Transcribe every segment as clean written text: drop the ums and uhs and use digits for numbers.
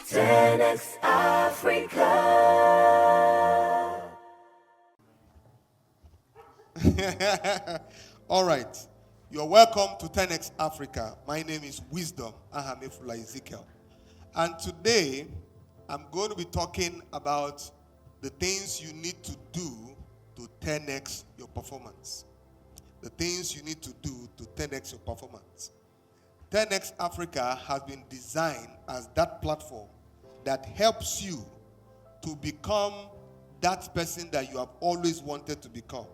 10x Africa. All right. You're welcome to 10x Africa. My name is Wisdom Ahamefula Ezekiel. And today, I'm going to be talking about the things you need to do to 10x your performance. The things you need to do to 10x your performance. 10x Africa has been designed as that platform that helps you to become that person that you have always wanted to become.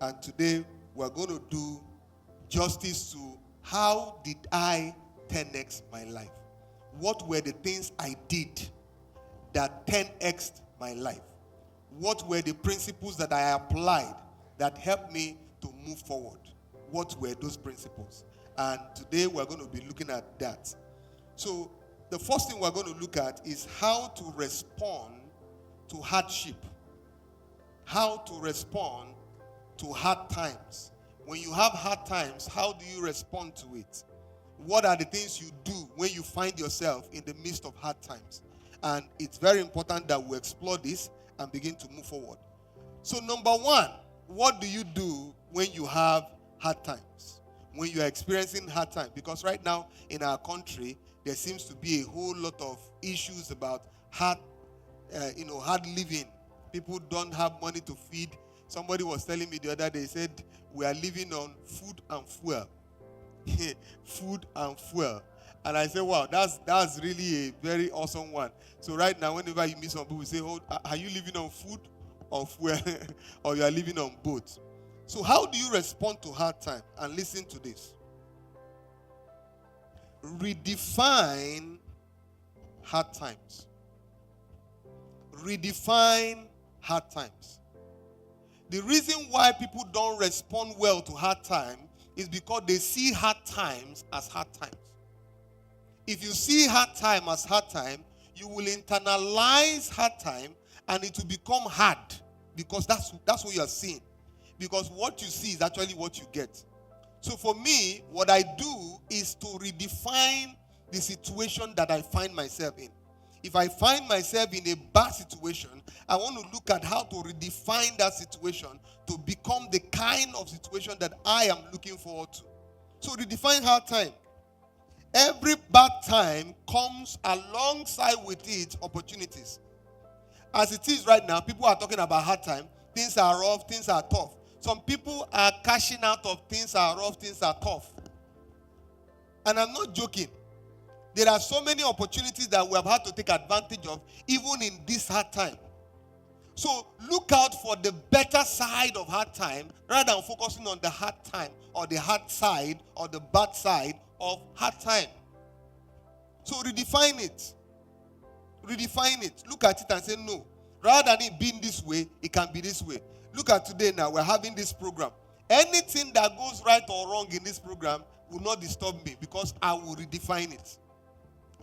And today, we're going to do justice to how did I 10x my life? What were the things I did that 10x'd my life? What were the principles that I applied that helped me to move forward? What were those principles? And today we're going to be looking at that. So the first thing we're going to look at is how to respond to hardship. How to respond to hard times. When you have hard times, how do you respond to it? What are the things you do when you find yourself in the midst of hard times? And it's very important that we explore this and begin to move forward. So number one, what do you do when you have hard times? When you are experiencing hard times? Because right now in our country, there seems to be a whole lot of issues about hard living. People don't have money to feed. Somebody was telling me the other day, said, we are living on food and fuel. Food and fuel. And I said, wow, that's really a very awesome one. So right now, whenever you meet some people, say, oh, are you living on food or fuel? Or you are living on both? So how do you respond to hard time? And listen to this. Redefine hard times. Redefine hard times. The reason why people don't respond well to hard time is because they see hard times as hard times. If you see hard time as hard time, you will internalize hard time and it will become hard because that's what you are seeing. Because what you see is actually what you get. So for me, what I do is to redefine the situation that I find myself in. If I find myself in a bad situation, I want to look at how to redefine that situation to become the kind of situation that I am looking forward to. So redefine hard time. Every bad time comes alongside with it opportunities. As it is right now, people are talking about hard time. Things are rough, things are tough. Some people are cashing out of things are rough, things are tough. And I'm not joking. There are so many opportunities that we have had to take advantage of, even in this hard time. So look out for the better side of hard time rather than focusing on the hard time or the hard side or the bad side of hard time. So redefine it. Redefine it. Look at it and say no. Rather than it being this way, it can be this way. Look at today now. We're having this program. Anything that goes right or wrong in this program will not disturb me because I will redefine it.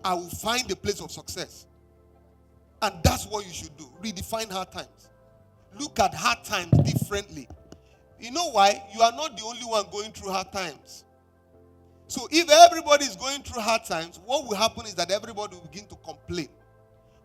I will find a place of success. And that's what you should do. Redefine hard times. Look at hard times differently. You know why? You are not the only one going through hard times. So if everybody is going through hard times, what will happen is that everybody will begin to complain.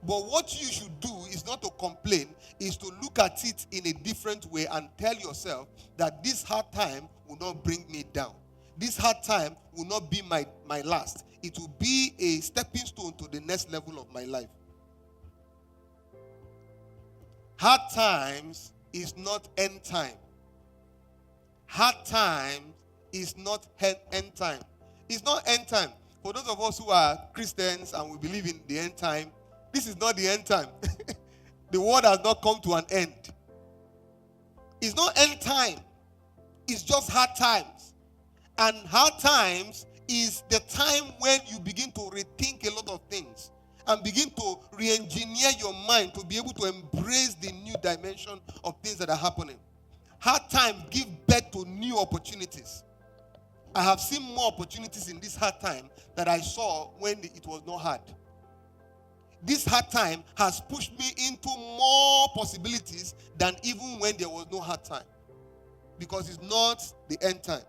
But what you should do is not to complain, is to look at it in a different way and tell yourself that this hard time will not bring me down. This hard time will not be my last. It will be a stepping stone to the next level of my life. Hard times is not end time. Hard time is not end time. It's not end time. For those of us who are Christians and we believe in the end time, this is not the end time. The world has not come to an end. It's not end time. It's just hard times. And hard times is the time when you begin to rethink a lot of things and begin to re-engineer your mind to be able to embrace the new dimension of things that are happening. Hard times give birth to new opportunities. I have seen more opportunities in this hard time that I saw when it was not hard. This hard time has pushed me into more possibilities than even when there was no hard time. Because it's not the end time.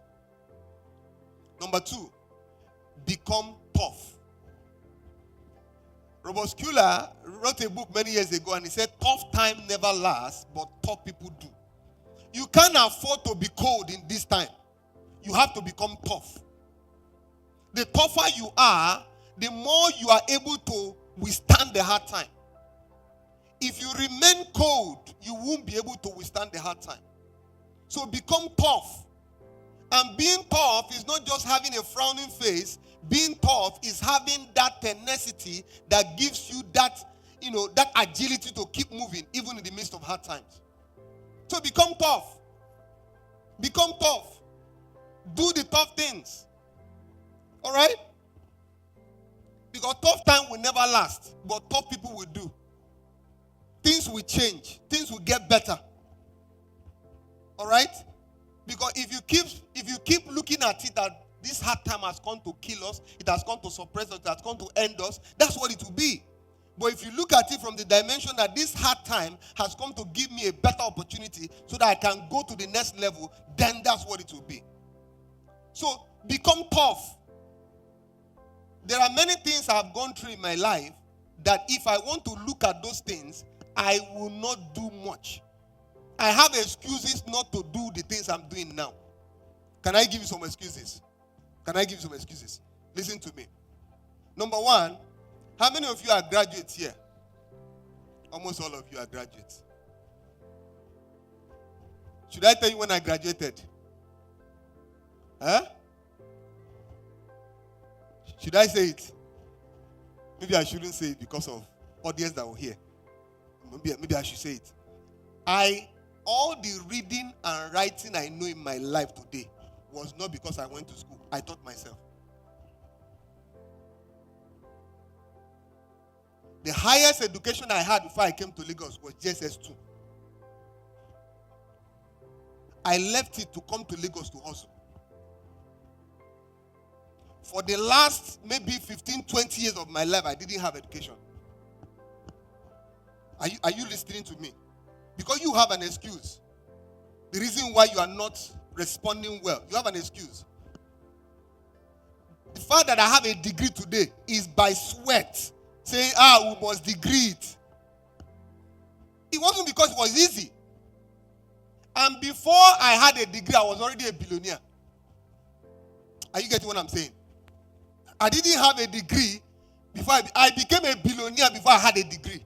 Number 2, become tough. Robert wrote a book many years ago and he said, tough time never lasts, but tough people do. You can't afford to be cold in this time. You have to become tough. The tougher you are, the more you are able to withstand the hard time. If you remain cold, you won't be able to withstand the hard time. So become tough. And being tough is not just having a frowning face. Being tough is having that tenacity that gives you that, that agility to keep moving even in the midst of hard times. So become tough. Become tough. Do the tough things. All right? Because tough time will never last, but tough people will do. Things will change. Things will get better. All right? Because if you keep looking at it that this hard time has come to kill us, it has come to suppress us, it has come to end us, that's what it will be. But if you look at it from the dimension that this hard time has come to give me a better opportunity so that I can go to the next level, then that's what it will be. So become tough. There are many things I've gone through in my life that if I want to look at those things, I will not do much. I have excuses not to do the things I'm doing now. Can I give you some excuses? Listen to me. Number one, how many of you are graduates here? Almost all of you are graduates. Should I tell you when I graduated? Huh? Should I say it? Maybe I shouldn't say it because of audience that will hear. Maybe I should say it. All the reading and writing I know in my life today was not because I went to school. I taught myself. The highest education I had before I came to Lagos was JSS2. I left it to come to Lagos to hustle. For the last maybe 15, 20 years of my life, I didn't have education. Are you listening to me? Because you have an excuse. The reason why you are not responding well, you have an excuse. The fact that I have a degree today is by sweat. Saying, we must degree it. It wasn't because it was easy. And before I had a degree, I was already a billionaire. Are you getting what I'm saying? I didn't have a degree before I became a billionaire before I had a degree.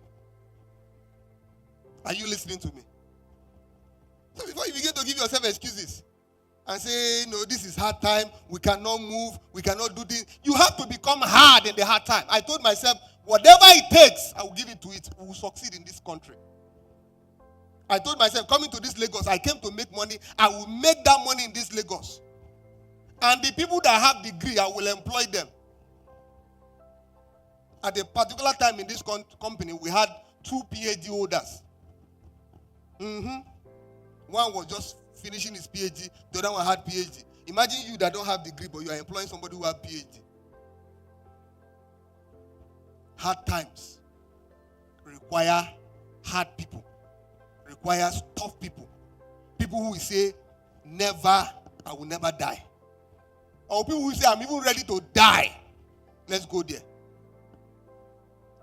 Are you listening to me? So before you begin to give yourself excuses and say, no, this is hard time, we cannot move, we cannot do this. You have to become hard in the hard time. I told myself, whatever it takes, I will give it to it. We will succeed in this country. I told myself, coming to this Lagos, I came to make money. I will make that money in this Lagos. And the people that have degree, I will employ them. At a particular time in this company, we had 2 PhD holders. One was just finishing his PhD, the other one had PhD. Imagine you that don't have degree, but you are employing somebody who has PhD. Hard times require hard people, requires tough people. People who will say, never, I will never die. Or people who say, I'm even ready to die. Let's go there.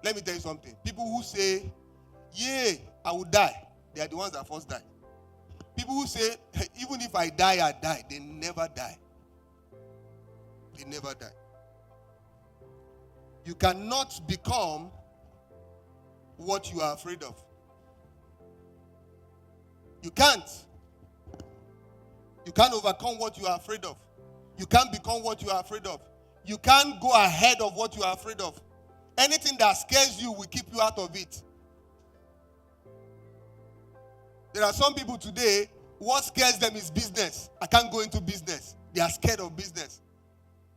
Let me tell you something. People who say, yeah, I will die. They are the ones that first die. People who say, even if I die, I die. They never die. They never die. You cannot become what you are afraid of. You can't. You can't overcome what you are afraid of. You can't become what you are afraid of. You can't go ahead of what you are afraid of. Anything that scares you will keep you out of it. There are some people today, what scares them is business. I can't go into business. They are scared of business.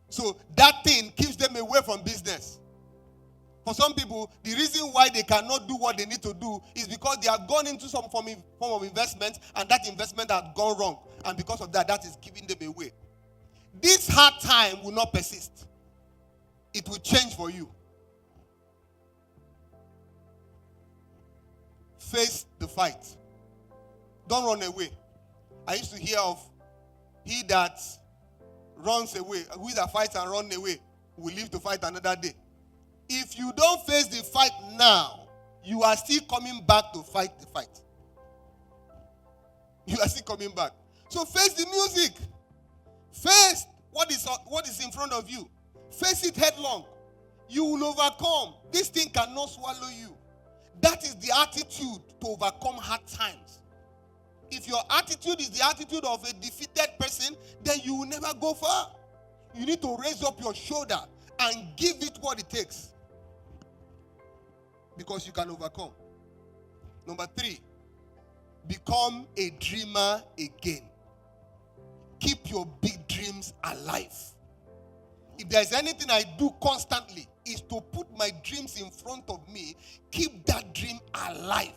So that thing keeps them away from business. For some people, the reason why they cannot do what they need to do is because they have gone into some form of investment and that investment has gone wrong. And because of that, that is giving them away. This hard time will not persist. It will change for you. Face the fight. Don't run away. I used to hear of he that runs away, who that fights and runs away will live to fight another day. If you don't face the fight, now, you are still coming back to fight the fight. You are still coming back. So face the music. Face what is in front of you. Face it headlong. You will overcome. This thing cannot swallow you. That is the attitude to overcome hard times. If your attitude is the attitude of a defeated person, then you will never go far. You need to raise up your shoulder and give it what it takes. Because you can overcome. Number 3, become a dreamer again. Keep your big dreams alive. If there's anything I do constantly, is to put my dreams in front of me. Keep that dream alive.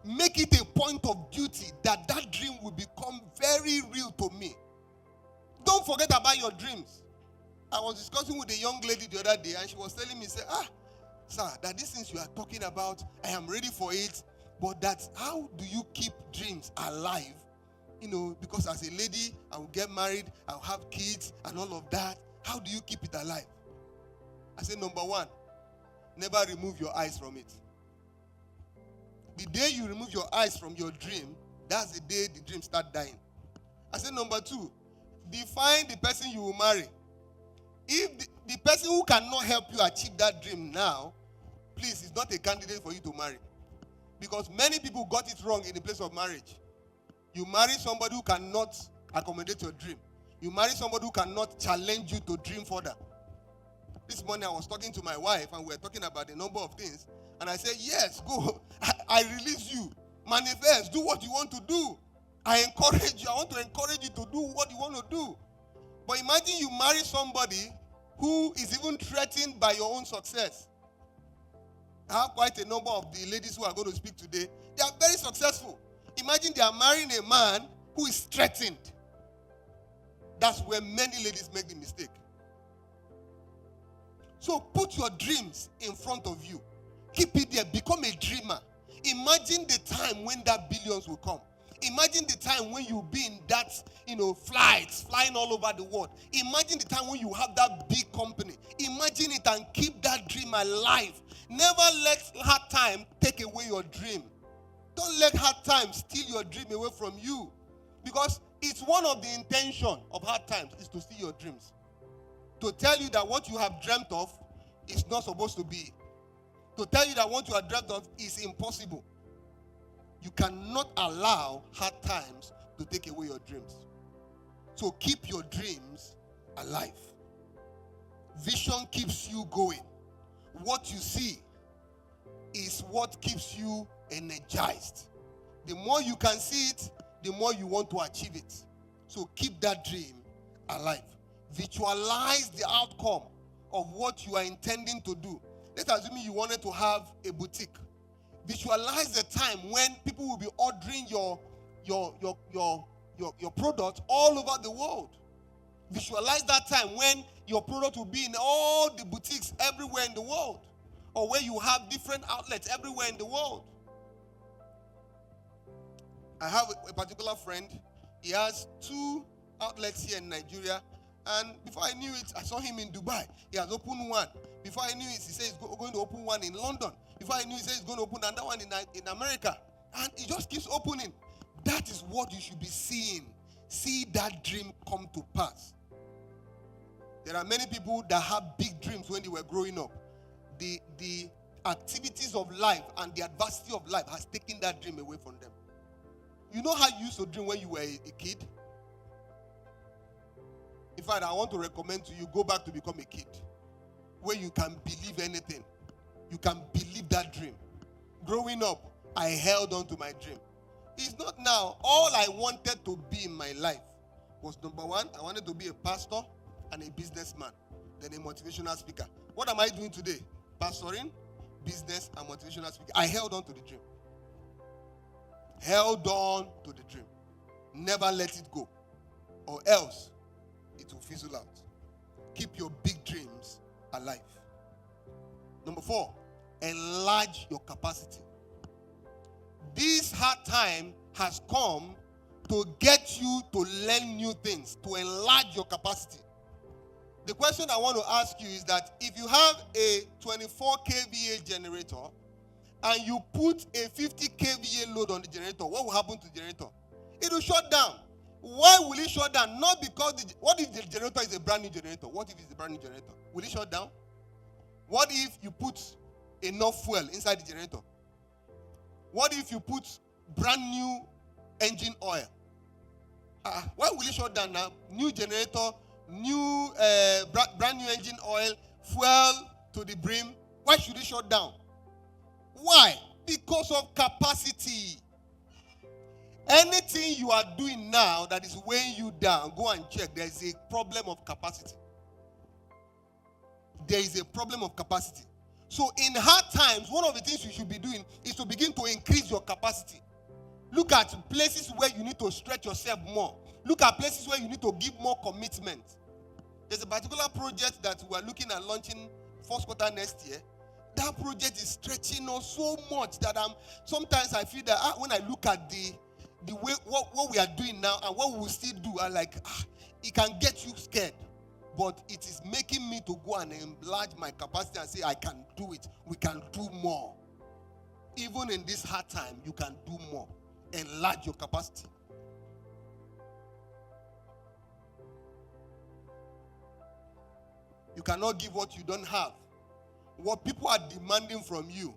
Make it a point of duty that dream will become very real to me. Don't forget about your dreams. I was discussing with a young lady the other day, and she was telling me, say, sir, that these things you are talking about, I am ready for it, but that's how do you keep dreams alive? Because as a lady, I will get married, I'll have kids and all of that. How do you keep it alive? I said, number 1, never remove your eyes from it. The day you remove your eyes from your dream, that's the day the dream start dying. I said, number 2, define the person you will marry. If the person who cannot help you achieve that dream now, please, it's not a candidate for you to marry. Because many people got it wrong in the place of marriage. You marry somebody who cannot accommodate your dream. You marry somebody who cannot challenge you to dream further. This morning I was talking to my wife and we were talking about a number of things. And I said, yes, go. I release you. Manifest. Do what you want to do. I encourage you. I want to encourage you to do what you want to do. But imagine you marry somebody who is even threatened by your own success. I have quite a number of the ladies who are going to speak today. They are very successful. Imagine they are marrying a man who is threatened. That's where many ladies make the mistake. So put your dreams in front of you. Keep it there. Become a dreamer. Imagine the time when that billions will come. Imagine the time when you'll be in that, flights, flying all over the world. Imagine the time when you have that big company. Imagine it and keep that dream alive. Never let hard time take away your dream. Don't let hard times steal your dream away from you. Because it's one of the intention of hard times is to steal your dreams. To tell you that what you have dreamt of is not supposed to be. To tell you that what you have dreamt of is impossible. You cannot allow hard times to take away your dreams. So keep your dreams alive. Vision keeps you going. What you see is what keeps you energized. The more you can see it, the more you want to achieve it. So keep that dream alive. Visualize the outcome of what you are intending to do. Let's assume you wanted to have a boutique. Visualize the time when people will be ordering your product all over the world. Visualize that time when your product will be in all the boutiques everywhere in the world, or where you have different outlets everywhere in the world. I have a particular friend. He has 2 outlets here in Nigeria, and before I knew it, I saw him in Dubai. He has opened one. Before I knew it, he said he's going to open one in London. Before I knew, he said he's going to open another one in America. And it just keeps opening. That is what you should be seeing. See that dream come to pass. There are many people that have big dreams when they were growing up. The activities of life and the adversity of life has taken that dream away from them. You know how you used to dream when you were a kid? In fact, I want to recommend to you, go back to become a kid, where you can believe anything. You can believe that dream. Growing up, I held on to my dream. It's not now. All I wanted to be in my life was, number 1, I wanted to be a pastor and a businessman, then a motivational speaker. What am I doing today? Pastoring, business, and motivational speaker. I held on to the dream. Held on to the dream. Never let it go, or else it will fizzle out. Keep your big dreams alive. Number 4, enlarge your capacity. This hard time has come to get you to learn new things, to enlarge your capacity. The question I want to ask you is that if you have a 24 kVA generator and you put a 50 kVA load on the generator, what will happen to the generator? It will shut down. Why will it shut down? Not because what if the generator is a brand new generator? What if it's a brand new generator? Will it shut down? What if you put enough fuel inside the generator? What if you put brand new engine oil? Why will it shut down now? New generator, new brand new engine oil, fuel to the brim. Why should it shut down? Why? Because of capacity. Anything you are doing now that is weighing you down, go and check. There is a problem of capacity. There is a problem of capacity. So in hard times, one of the things you should be doing is to begin to increase your capacity. Look at places where you need to stretch yourself more. Look at places where you need to give more commitment. There's a particular project that we are looking at launching first quarter next year. That project is stretching us so much that sometimes I feel that when I look at the way what we are doing now and what we will still do, I'm like, it can get you scared. But it is making me to go and enlarge my capacity and say, I can do it. We can do more. Even in this hard time, you can do more. Enlarge your capacity. You cannot give what you don't have. What people are demanding from you,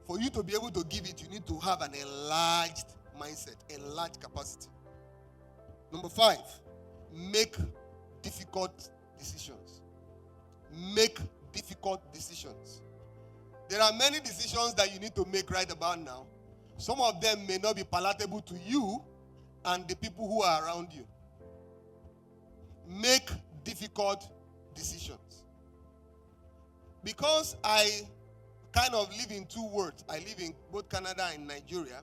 for you to be able to give it, you need to have an enlarged mindset, enlarged capacity. Number 5, make difficult decisions. Make difficult decisions. There are many decisions that you need to make right about now. Some of them may not be palatable to you and the people who are around you. Make difficult decisions. Because I kind of live in two worlds. I live in both Canada and Nigeria.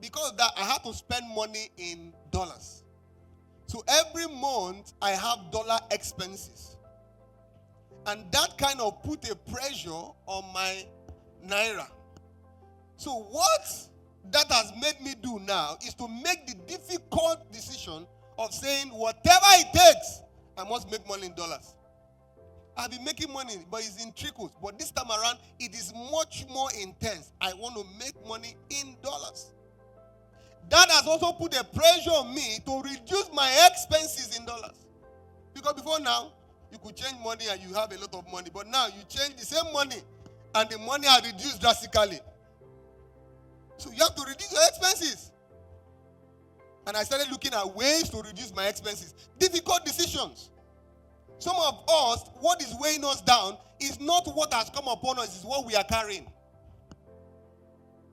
Because of that, I have to spend money in dollars. So every month, I have dollar expenses. And that kind of put a pressure on my naira. So what that has made me do now is to make the difficult decision of saying, whatever it takes, I must make money in dollars. I've been making money, but it's in trickles. But this time around, it is much more intense. I want to make money in dollars. That has also put a pressure on me to reduce my expenses in dollars. Because before now, you could change money and you have a lot of money. But now you change the same money and the money has reduced drastically. So you have to reduce your expenses. And I started looking at ways to reduce my expenses. Difficult decisions. Some of us, what is weighing us down is not what has come upon us, it's what we are carrying.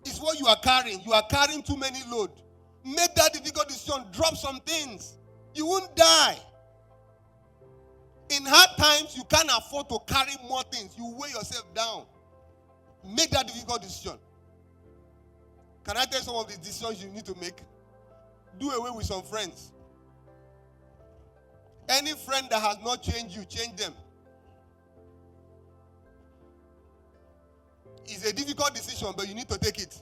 It's what you are carrying. You are carrying too many load. Make that difficult decision. Drop some things. You won't die. In hard times, you can't afford to carry more things. You weigh yourself down. Make that difficult decision. Can I tell you some of the decisions you need to make? Do away with some friends. Any friend that has not changed you, change them. It's a difficult decision, but you need to take it.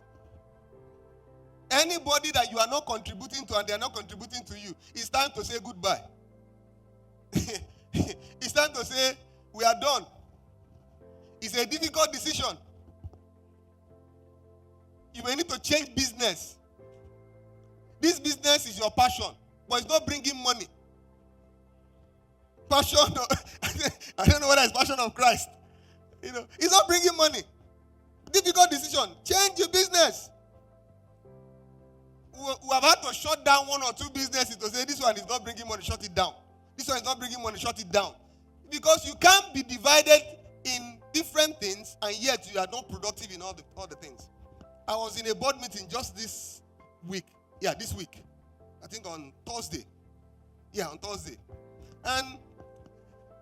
Anybody that you are not contributing to and they are not contributing to you, it's time to say goodbye. It's time to say, we are done. It's a difficult decision. You may need to change business. This business is your passion, but it's not bringing money. Passion, I don't know whether it's passion of Christ. It's not bringing money. Difficult decision. Change your business. We have had to shut down one or two businesses to say this one is not bringing money, shut it down. This one is not bringing money, shut it down. Because you can't be divided in different things and yet you are not productive in all the things. I was in a board meeting just this week. Yeah, this week. I think on Thursday. Yeah, on Thursday. And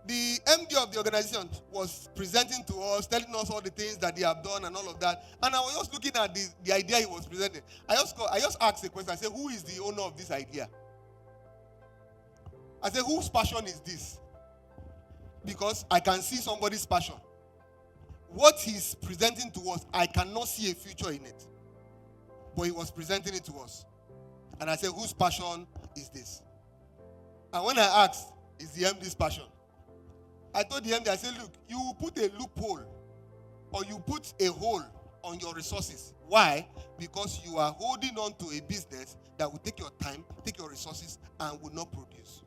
the MD of the organization was presenting to us, telling us all the things that they have done and all of that. And I was just looking at the idea he was presenting. I just asked a question. I said, who is the owner of this idea? I said, whose passion is this? Because I can see somebody's passion. What he's presenting to us, I cannot see a future in it. But he was presenting it to us. And I said, whose passion is this? And when I asked, It's the MD's passion. I told the MD, I said, look, you put a loophole or you put a hole on your resources. Why? Because you are holding on to a business that will take your time, take your resources, and will not produce.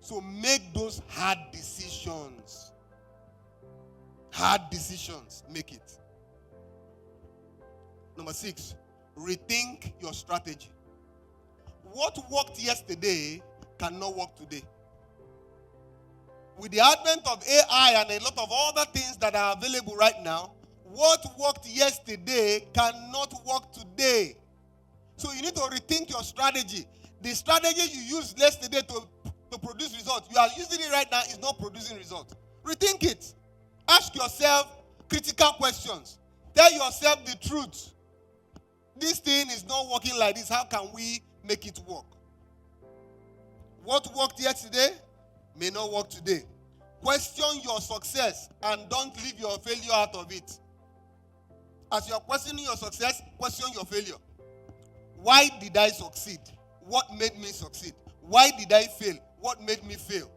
So make those hard decisions. Hard decisions. Make it. Number 6, rethink your strategy. What worked yesterday cannot work today. With the advent of AI and a lot of other things that are available right now, what worked yesterday cannot work today. So you need to rethink your strategy. The strategy you used yesterday to produce results, you are using it right now, is not producing results. Rethink it. Ask yourself critical questions. Tell yourself the truth. This thing is not working like this. How can we make it work? What worked yesterday may not work today. Question your success and don't leave your failure out of it. As you are questioning your success, question your failure. Why did I succeed? What made me succeed? Why did I fail? What made me fail?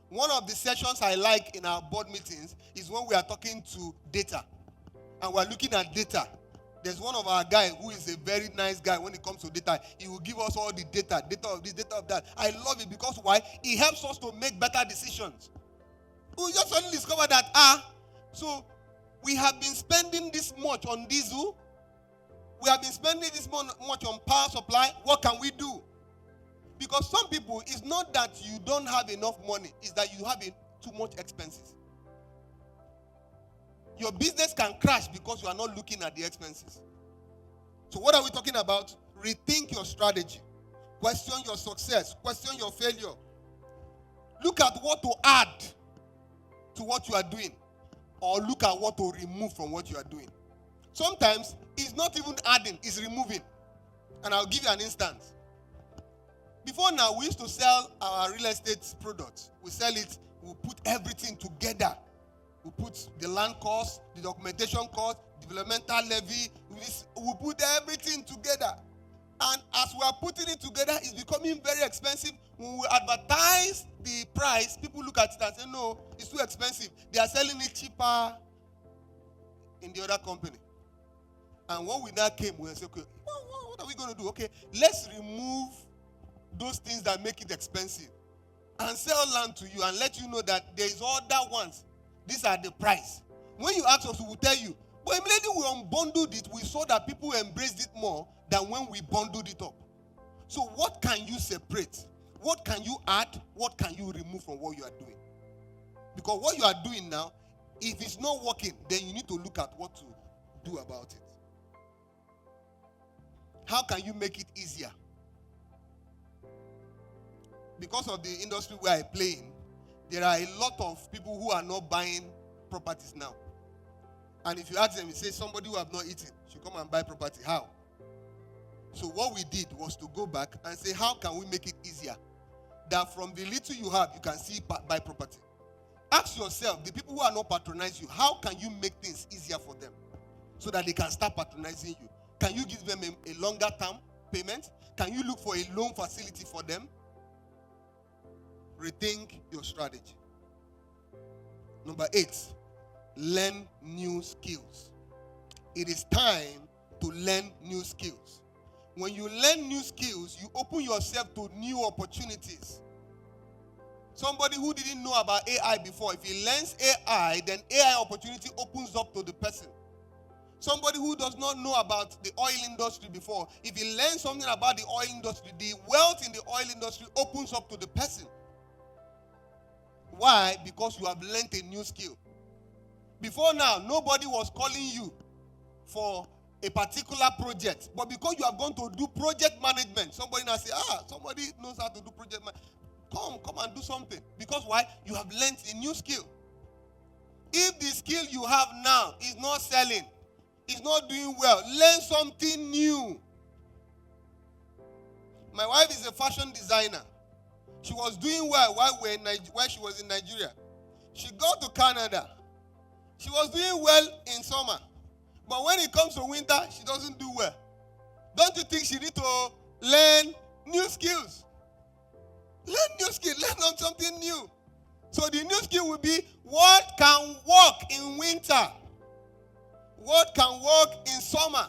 One of the sessions I like in our board meetings is when we are talking to data. And we are looking at data. There's one of our guys who is a very nice guy when it comes to data. He will give us all the data of this, data of that. I love it because why? It helps us to make better decisions. We just suddenly discover that, so we have been spending this much on diesel. We have been spending this much on power supply. What can we do? Because some people, it's not that you don't have enough money. It's that you have too much expenses. Your business can crash because you are not looking at the expenses. So what are we talking about? Rethink your strategy. Question your success. Question your failure. Look at what to add to what you are doing. Or look at what to remove from what you are doing. Sometimes it's not even adding, it's removing. And I'll give you an instance. Before now, we used to sell our real estate products. We sell it, we put everything together. We put the land cost, the documentation cost, developmental levy. We put everything together. And as we are putting it together, it's becoming very expensive. When we advertise the price, people look at it and say, no, it's too expensive. They are selling it cheaper in the other company. And when we now came, we said, okay, what are we going to do? Okay, let's remove those things that make it expensive and sell land to you and let you know that there is other ones. These are the price. When you ask us, we will tell you. But immediately we unbundled it, we saw that people embraced it more than when we bundled it up. So what can you separate? What can you add? What can you remove from what you are doing? Because what you are doing now, if it's not working, then you need to look at what to do about it. How can you make it easier? Because of the industry where I play in, there are a lot of people who are not buying properties now. And if you ask them, you say somebody who have not eaten should come and buy property. How? So what we did was to go back and say, how can we make it easier? That from the little you have, you can see buy property. Ask yourself, the people who are not patronizing you, how can you make things easier for them so that they can start patronizing you? Can you give them a longer term payment? Can you look for a loan facility for them? Rethink your strategy. Number 8, learn new skills. It is time to learn new skills. When you learn new skills, you open yourself to new opportunities. Somebody who didn't know about AI before, if he learns AI, then AI opportunity opens up to the person. Somebody who does not know about the oil industry before, if he learns something about the oil industry, the wealth in the oil industry opens up to the person. Why? Because you have learned a new skill. Before now, nobody was calling you for a particular project. But because you are going to do project management, somebody now say, somebody knows how to do project management. Come and do something. Because why? You have learned a new skill. If the skill you have now is not selling, is not doing well, learn something new. My wife is a fashion designer. She was doing well while she was in Nigeria. She got to Canada. She was doing well in summer. But when it comes to winter, she doesn't do well. Don't you think she needs to learn new skills? Learn new skill. Learn on something new. So the new skill will be what can work in winter? What can work in summer?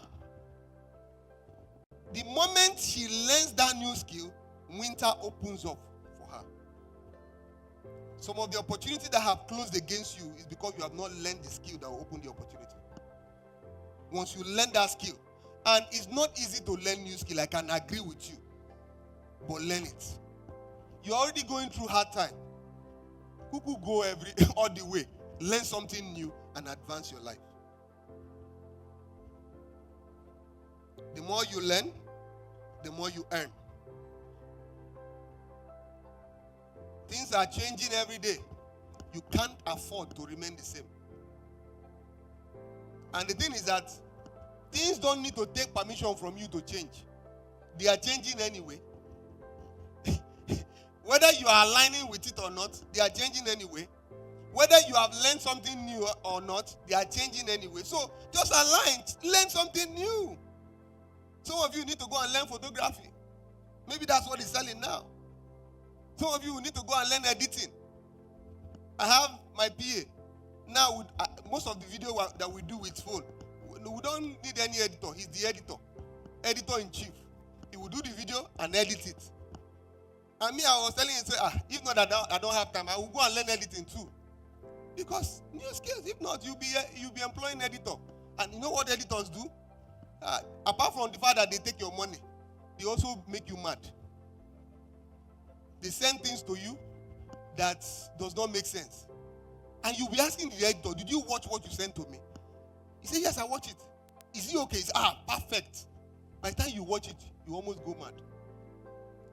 The moment she learns that new skill, winter opens up for her. Some of the opportunities that have closed against you is because you have not learned the skill that will open the opportunity. Once you learn that skill, and it's not easy to learn new skill, I can agree with you, but learn it. You're already going through hard time. Who could go all the way, learn something new, and advance your life? The more you learn, the more you earn. Things are changing every day. You can't afford to remain the same. And the thing is that things don't need to take permission from you to change. They are changing anyway. Whether you are aligning with it or not, they are changing anyway. Whether you have learned something new or not, they are changing anyway. So just align, learn something new. Some of you need to go and learn photography. Maybe that's what is selling now. Some of you need to go and learn editing. I have my PA. Now, most of the video that we do with phone, we don't need any editor. He's the editor-in-chief. He will do the video and edit it. And me, I was telling him, if not I don't have time, I will go and learn editing too. Because new skills, if not, you'll be employing editor. And you know what editors do? Apart from the fact that they take your money, they also make you mad. They send things to you that does not make sense. And you'll be asking the editor, did you watch what you sent to me? He said, yes, I watched it. Is it okay? It's perfect. By the time you watch it, you almost go mad.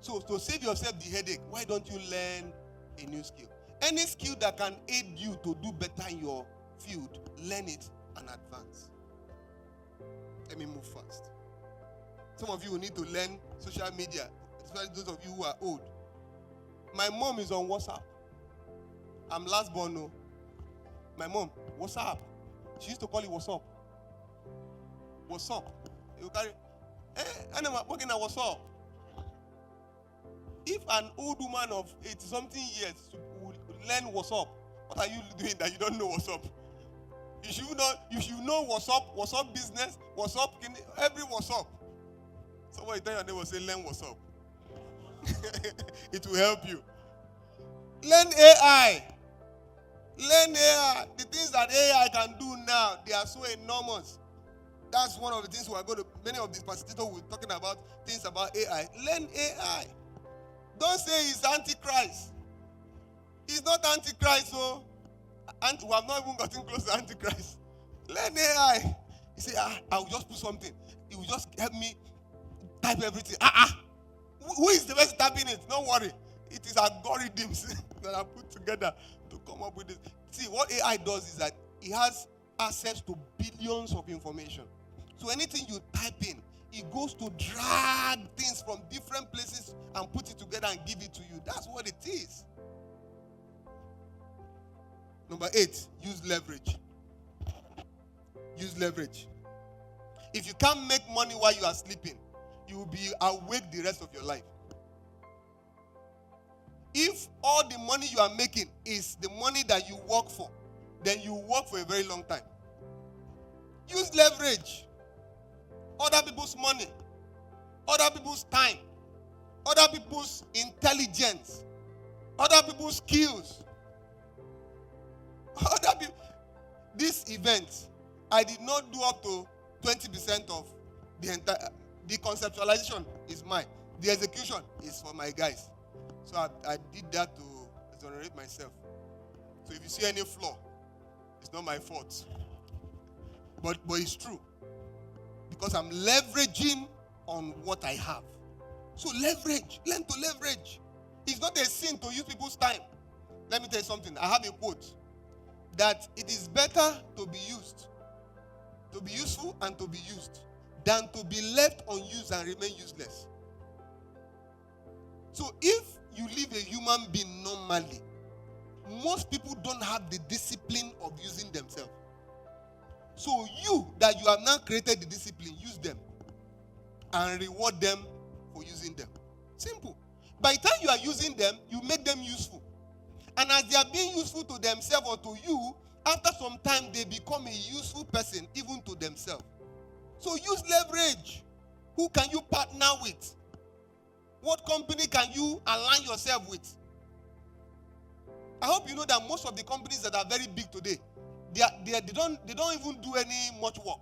So to save yourself the headache, why don't you learn a new skill? Any skill that can aid you to do better in your field, learn it and advance. Let me move fast. Some of you will need to learn social media, especially those of you who are old. My mom is on WhatsApp. I'm last born, no. My mom, what's up? She used to call it what's up. What's up? You carry, I'm working at what's up. If an old woman of 80-something years would learn what's up, what are you doing that you don't know what's up? You should know what's up business, what's up, every what's up. Somebody tell your neighbor, say, learn what's up. It will help you. Learn AI. Learn AI. The things that AI can do now, they are so enormous. That's one of the things we are going to, many of these facilitators will be talking about things about AI. Learn AI. Don't say he's Antichrist. He's not Antichrist, so we have not even gotten close to Antichrist. Learn AI. He say, I will just put something. It will just help me type everything. Who is the person typing it? Don't worry. It is algorithms that are put together to come up with this. See, what AI does is that it has access to billions of information. So anything you type in, it goes to drag things from different places and put it together and give it to you. That's what it is. Number 8, use leverage. Use leverage. If you can't make money while you are sleeping, you will be awake the rest of your life. If all the money you are making is the money that you work for, then you work for a very long time. Use leverage. Other people's money, other people's time, other people's intelligence, other people's skills. This event, I did not do up to 20% of the entire. The conceptualization is mine. The execution is for my guys. So I did that to exonerate myself. So if you see any flaw, it's not my fault. But it's true. Because I'm leveraging on what I have. So leverage. Learn to leverage. It's not a sin to use people's time. Let me tell you something. I have a quote that it is better to be used, to be useful and to be used, than to be left unused and remain useless. So if you live a human being normally, most people don't have the discipline of using themselves. So you, that you have now created the discipline, use them and reward them for using them. Simple. By the time you are using them, you make them useful. And as they are being useful to themselves or to you, after some time, they become a useful person even to themselves. So use leverage. Who can you partner with? What company can you align yourself with? I hope you know that most of the companies that are very big today, they don't even do any much work.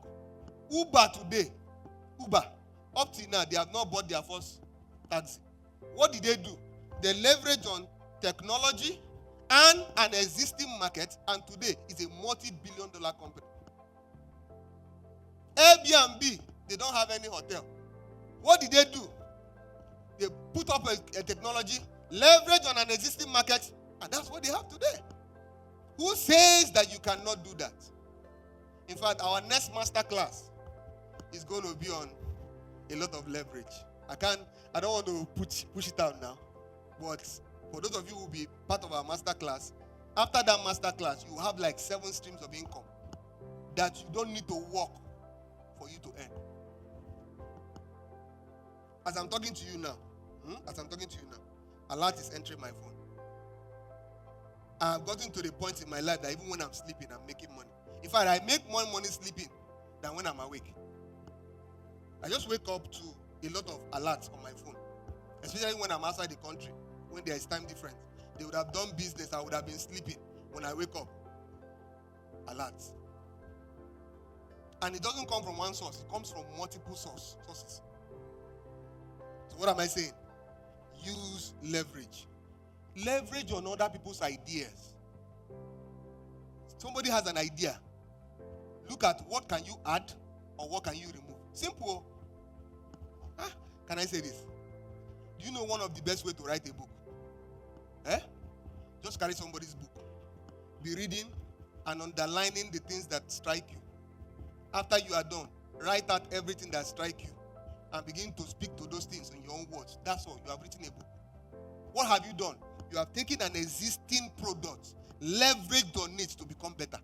Uber today, up till now, they have not bought their first taxi. What did they do? They leverage on technology and an existing market, and today is a multi-billion-dollar company. Airbnb, they don't have any hotel. What did they do? They put up a technology, leverage on an existing market, and that's what they have today. Who says that you cannot do that? In fact, our next master class is going to be on a lot of leverage. I don't want to push it out now, but for those of you who will be part of our master class, after that master class, you will have like 7 streams of income that you don't need to work for you to earn. As I'm talking to you now, alert is entering my phone. I've gotten to the point in my life that even when I'm sleeping, I'm making money. In fact, I make more money sleeping than when I'm awake. I just wake up to a lot of alerts on my phone, especially when I'm outside the country, when there is time difference. They would have done business, I would have been sleeping. When I wake up, alerts. And it doesn't come from one source, it comes from multiple sources. So what am I saying? Use leverage. Leverage on other people's ideas. Somebody has an idea. Look at what can you add or what can you remove. Simple. Can I say this? Do you know one of the best way to write a book? Just carry somebody's book. Be reading and underlining the things that strike you. After you are done, write out everything that strike you and begin to speak to those things in your own words. That's all. You have written a book. What have you done? You have taken an existing product, leveraged on it to become better.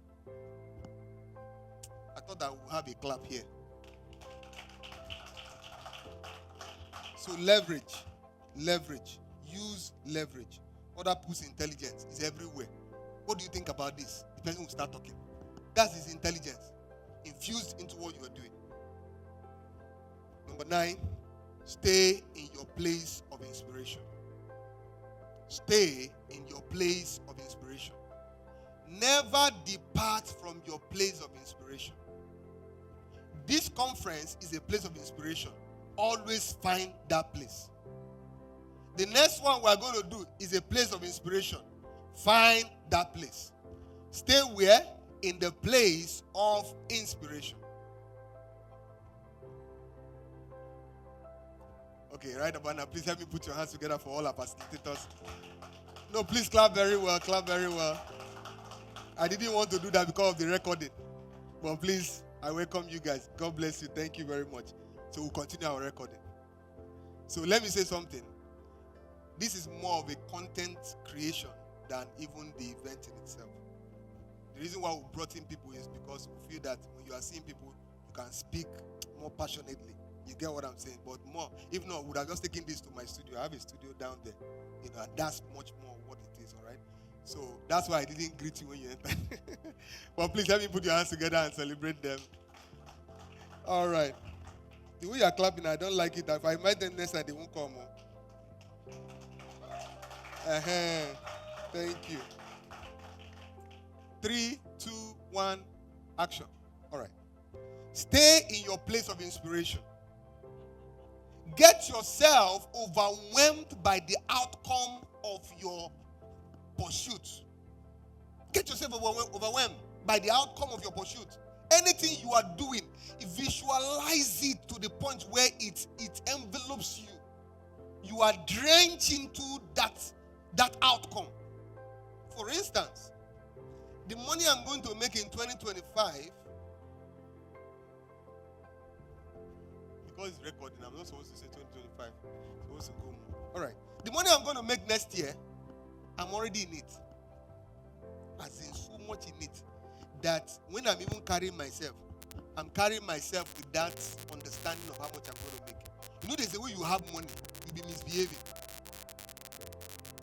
I thought I would have a clap here. So leverage, use leverage. Other people's intelligence is everywhere. What do you think about this? The person will start talking. That's his intelligence infused into what you are doing. Number 9, stay in your place of inspiration. Stay in your place of inspiration. Never depart from your place of inspiration. This conference is a place of inspiration. Always find that place. The next one we are going to do is a place of inspiration. Find that place. Stay where? In the place of inspiration. Okay, right about now, please help me put your hands together for all our facilitators. No, please clap very well, clap very well. I didn't want to do that because of the recording. But please, I welcome you guys. God bless you. Thank you very much. So we'll continue our recording. So let me say something. This is more of a content creation than even the event in itself. The reason why we brought in people is because we feel that when you are seeing people, you can speak more passionately. You get what I'm saying? But more, if not, I would have just taken this to my studio. I have a studio down there. And that's much more what it is, all right? So that's why I didn't greet you when you entered. But please help me put your hands together and celebrate them. All right. The way you're clapping, I don't like it. If I invite them next time, they won't come. Thank you. 3, 2, 1, action. All right. Stay in your place of inspiration. Get yourself overwhelmed by the outcome of your pursuit. Get yourself overwhelmed by the outcome of your pursuit. Anything you are doing, visualize it to the point where it envelopes you. You are drenched into that outcome. For instance, the money I'm going to make in 2025, because it's recording, I'm not supposed to say 2025. I'm supposed to go more. All right. The money I'm going to make next year, I'm already in it. As in so much in it that when I'm even carrying myself, I'm carrying myself with that understanding of how much I'm going to make. You know, there's a way you have money, you'll be misbehaving.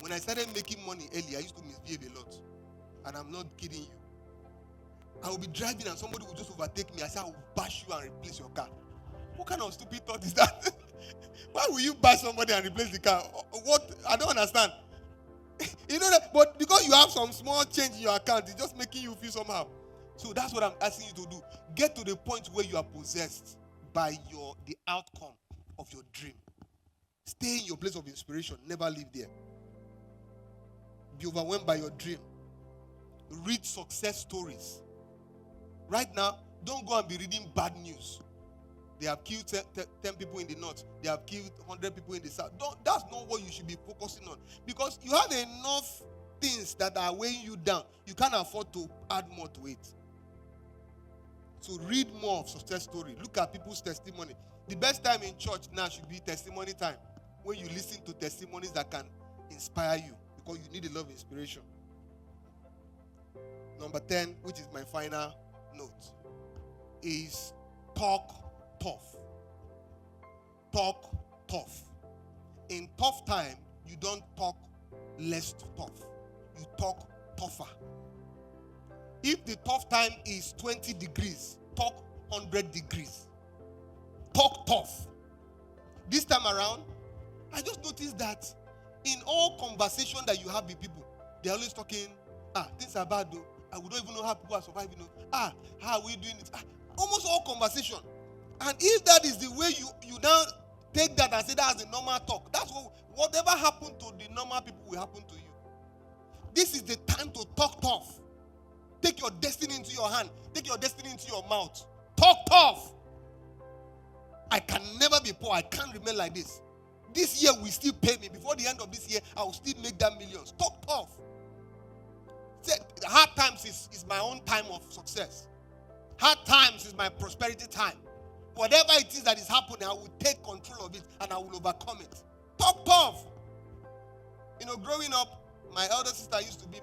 When I started making money early, I used to misbehave a lot. And I'm not kidding you. I will be driving and somebody will just overtake me. I say, I will bash you and replace your car. What kind of stupid thought is that? Why will you bash somebody and replace the car? What? I don't understand. You know that, but because you have some small change in your account, it's just making you feel somehow. So that's what I'm asking you to do. Get to the point where you are possessed by the outcome of your dream. Stay in your place of inspiration. Never leave there. Be overwhelmed by your dream. Read success stories. Right now, don't go and be reading bad news. They have killed 10 people in the north. They have killed 100 people in the south. That's not what you should be focusing on. Because you have enough things that are weighing you down. You can't afford to add more to it. So read more of success story. Look at people's testimony. The best time in church now should be testimony time. When you listen to testimonies that can inspire you. Because you need a lot of inspiration. Number 10, which is my final note, is talk tough. Talk tough. In tough time, you don't talk less tough. You talk tougher. If the tough time is 20 degrees, talk 100 degrees. Talk tough. This time around, I just noticed that in all conversation that you have with people, they're always talking, things are bad though. We don't even know how people are surviving. How are we doing it? Almost all conversation. And if that is the way you now take that and say that's the normal talk, that's whatever happened to the normal people will happen to you. This is the time to talk tough. Take your destiny into your hand. Take your destiny into your mouth. Talk tough. I can never be poor. I can't remain like this. This year will still pay me. Before the end of this year, I will still make that millions. Talk tough. Say, hard times is my own time of success. Hard times is my prosperity time. Whatever it is that is happening, I will take control of it and I will overcome it. Talk tough. Growing up, my elder sister used to be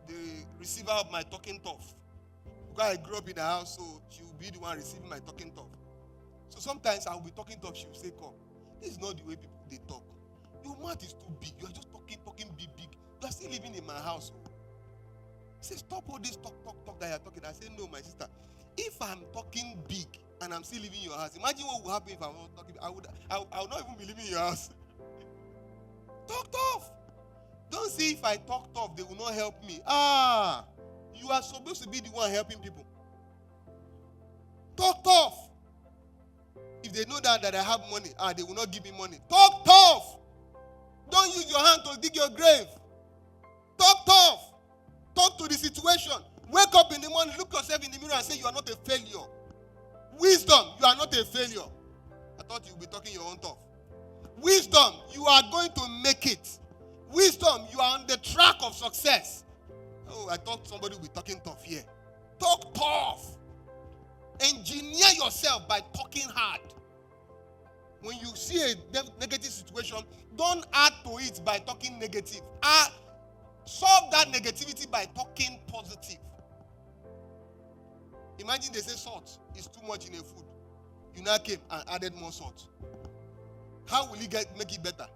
the receiver of my talking tough. Because I grew up in a house, so she would be the one receiving my talking tough. So sometimes I will be talking tough, she will say, come, this is not the way people they talk. Your mouth is too big. You are just talking big. You are still living in my house. He says, stop all this talk that you are talking. I say, no, my sister. If I'm talking big and I'm still living in your house, imagine what will happen if I'm not talking. I would not even be living in your house. Talk tough. Don't see if I talk tough, they will not help me. You are supposed to be the one helping people. Talk tough. If they know that I have money, they will not give me money. Talk tough. Don't use your hand to dig your grave. Talk tough. Talk to the situation. Wake up in the morning, look yourself in the mirror and say you are not a failure. Wisdom, you are not a failure. I thought you would be talking your own tough. Wisdom, you are going to make it. Wisdom, you are on the track of success. I thought somebody would be talking tough here. Talk tough. Engineer yourself by talking hard. When you see a negative situation, don't add to it by talking negative. Solve that negativity by talking positive. Imagine they say salt is too much in a food. You now came and added more salt. How will you make it better?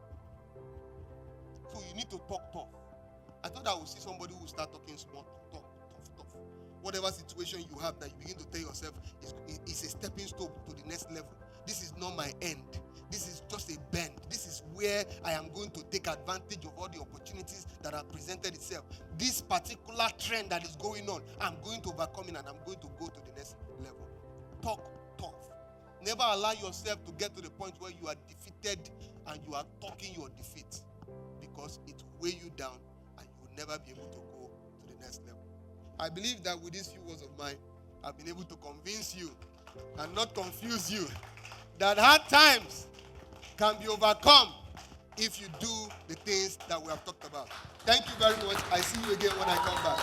So you need to talk tough. I thought I would see somebody who will start talking small, tough. Whatever situation you have that you begin to tell yourself is a stepping stone to the next level. This is not my end. This is just a bend. This is where I am going to take advantage of all the opportunities that have presented itself. This particular trend that is going on, I'm going to overcome it and I'm going to go to the next level. Talk tough. Never allow yourself to get to the point where you are defeated and you are talking your defeat, because it will weigh you down and you will never be able to go to the next level. I believe that with these few words of mine, I've been able to convince you and not confuse you that hard times can be overcome if you do the things that we have talked about. Thank you very much. I see you again when I come back.